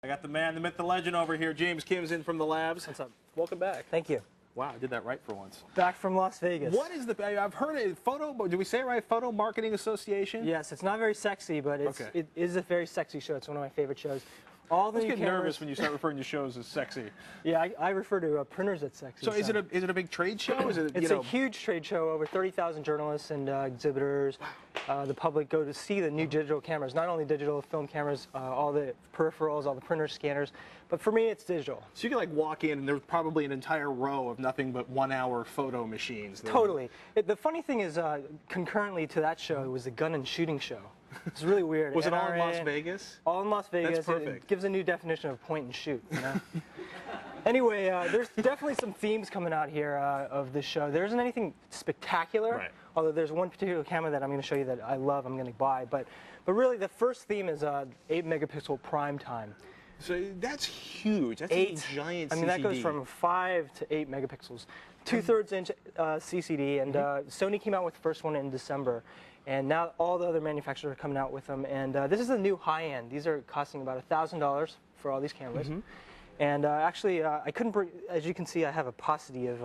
I got the man, the myth, the legend over here. James Kim's in from the labs. What's up? Welcome back. Thank you. Wow, I did that right for once. Back from Las Vegas. What is the, I've heard it, did we say it right? Photo Marketing Association? Yes, it's not very sexy, but it is a very sexy show. It's one of my favorite shows. All the I get cameras, nervous when you start referring to shows as sexy. Yeah, I refer to printers as sexy. So is it a big trade show? Is it, it's a huge trade show. Over 30,000 journalists and exhibitors. The public go to see the new digital cameras. Not only digital film cameras, all the peripherals, all the printer scanners. But for me, it's digital. So you can like walk in and there's probably an entire row of nothing but 1 hour photo machines. Totally. The funny thing is, concurrently to that show, it was a gun and shooting show. It's really weird. Was it all in Las Vegas? All in Las Vegas. That's perfect. It gives a new definition of point and shoot. You know? Anyway, there's definitely some themes coming out here of this show. There isn't anything spectacular, right. Although there's one particular camera that I'm going to show you that I love, I'm going to buy. But really, the first theme is 8 megapixel prime time. So that's huge. That's a giant CCD. I mean, that goes from 5 to 8 megapixels. 2/3 inch CCD, and Sony came out with the first one in December. And now all the other manufacturers are coming out with them. And this is the new high-end. These are costing about $1,000 for all these cameras. And actually, I couldn't bring, as you can see, I have a paucity of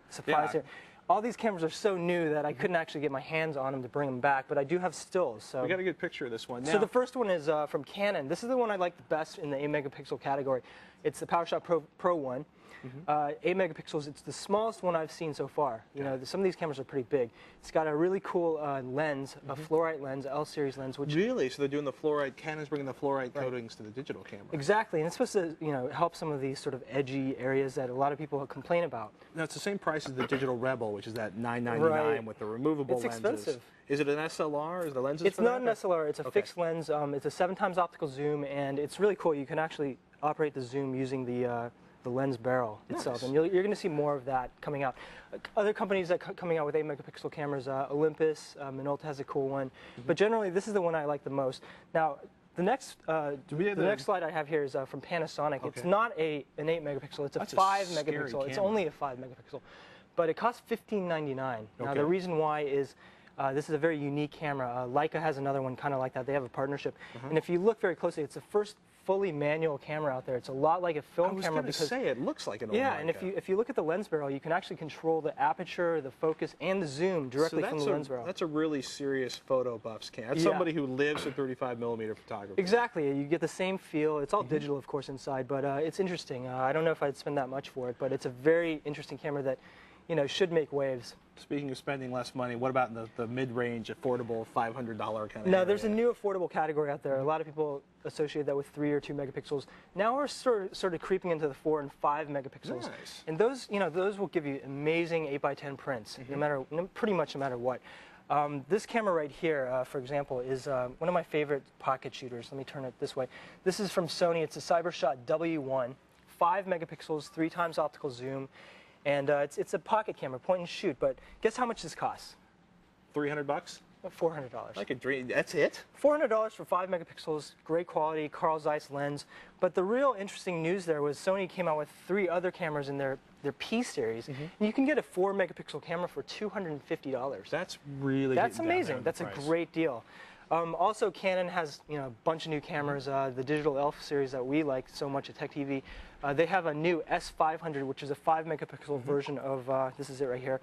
supplies here. All these cameras are so new that I couldn't actually get my hands on them to bring them back, but I do have stills. So we got a good picture of this one. Now, so the first one is from Canon. This is the one I like the best in the 8 megapixel category. It's the PowerShot Pro 1. 8 megapixels. It's the smallest one I've seen so far. You know, some of these cameras are pretty big. It's got a really cool lens, a fluorite lens, L-series lens. Which really? So they're doing the fluorite. Canon's bringing the fluorite coatings to the digital camera. Exactly, and it's supposed to, help some of these sort of edgy areas that a lot of people complain about. Now it's the same price as the digital Rebel, which is that $999 with the removable lenses. It's expensive. Is it an SLR? Is the lenses? It's not an SLR. It's a fixed lens. It's a 7x optical zoom, and it's really cool. You can actually operate the zoom using the lens barrel itself, and you're going to see more of that coming out. Other companies that are coming out with 8 megapixel cameras, Olympus, Minolta has a cool one, but generally this is the one I like the most. Now, the next next slide I have here is from Panasonic. It's not an 8 megapixel; it's a 5 megapixel. Camera. It's only a 5 megapixel, but it costs $15.99. Now, the reason why is this is a very unique camera. Leica has another one kind of like that. They have a partnership, and if you look very closely, it's the first fully manual camera out there. It's a lot like a film camera because it looks like an old and if you look at the lens barrel, you can actually control the aperture, the focus, and the zoom directly from the lens barrel. That's a really serious photo buff's camera. That's somebody who lives with 35mm photography. Exactly. You get the same feel. It's all digital, of course, inside, but it's interesting. I don't know if I'd spend that much for it, but it's a very interesting camera that should make waves. Speaking of spending less money, what about the mid-range, affordable $500 kind of No, there's a new affordable category out there. A lot of people associate that with 3 or 2 megapixels. Now we're sort of creeping into the 4 and 5 megapixels. Nice. And those, those will give you amazing 8x10 prints, pretty much no matter what. This camera right here, for example, is one of my favorite pocket shooters. Let me turn it this way. This is from Sony. It's a CyberShot W1, 5 megapixels, 3x optical zoom. And it's a pocket camera, point and shoot, but guess how much this costs? $300? $400. I could dream. That's it? $400 for 5 megapixels, great quality, Carl Zeiss lens. But the real interesting news there was Sony came out with 3 other cameras in their P series, and you can get a 4 megapixel camera for $250. That's really amazing. That's a great deal. Also, Canon has a bunch of new cameras. The digital ELPH series that we like so much at Tech TV, they have a new S500, which is a 5 megapixel version of this is it right here,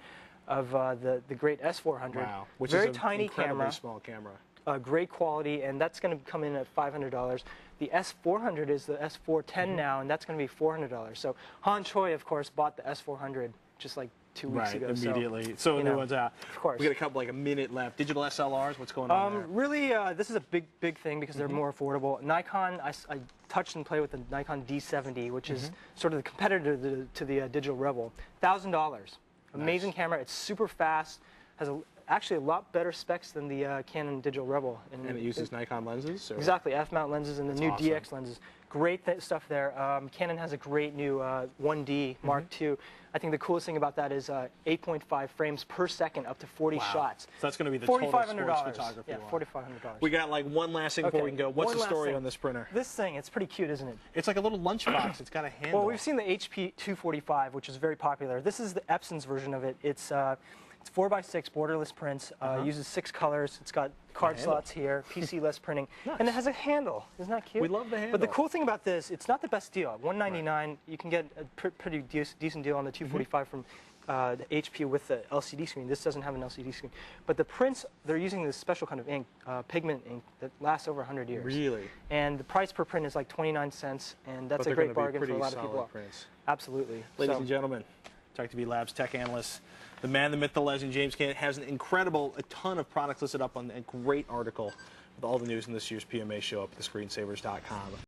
of the great S400. Wow, which very is tiny camera, small camera. Great quality, and that's going to come in at $500. The S400 is the S410 now, and that's going to be $400. So Han Choi, of course, bought the S400 just like 2 weeks ago. Immediately. So new one's out. Of course. We got a couple, like a minute left. Digital SLRs, what's going on there? Really, this is a big thing because they're more affordable. Nikon, I touched and played with the Nikon D70, which is sort of the competitor to the digital Rebel. $1,000. Amazing camera. It's super fast. Has actually a lot better specs than the Canon digital Rebel. And it uses Nikon lenses? Or? Exactly, f-mount lenses and the new DX lenses. Great stuff there. Canon has a great new 1D Mark II. I think the coolest thing about that is 8.5 frames per second, up to 40 shots. So that's going to be the total sports photography. Yeah, $4,500. We got like one last thing before we can go. What's the story on this printer? This thing, it's pretty cute, isn't it? It's like a little lunchbox. It's got a handle. Well, we've seen the HP 245, which is very popular. This is the Epson's version of it. It's It's 4x6 borderless prints. Uses 6 colors. It's got card slots here, PC-less printing, and it has a handle. Isn't that cute? We love the handle. But the cool thing about this, it's not the best deal. At $199, you can get a pretty decent deal on the 245 from the HP with the LCD screen. This doesn't have an LCD screen. But the prints, they're using this special kind of ink, pigment ink, that lasts over 100 years. Really? And the price per print is like 29 cents, and that's a great bargain for a lot of people. Prints. Absolutely. Ladies and gentlemen, Tech TV Labs tech analyst, the man, the myth, the legend, James Cannon, has an incredible, a ton of products listed up on a great article with all the news in this year's PMA show up at thescreensavers.com.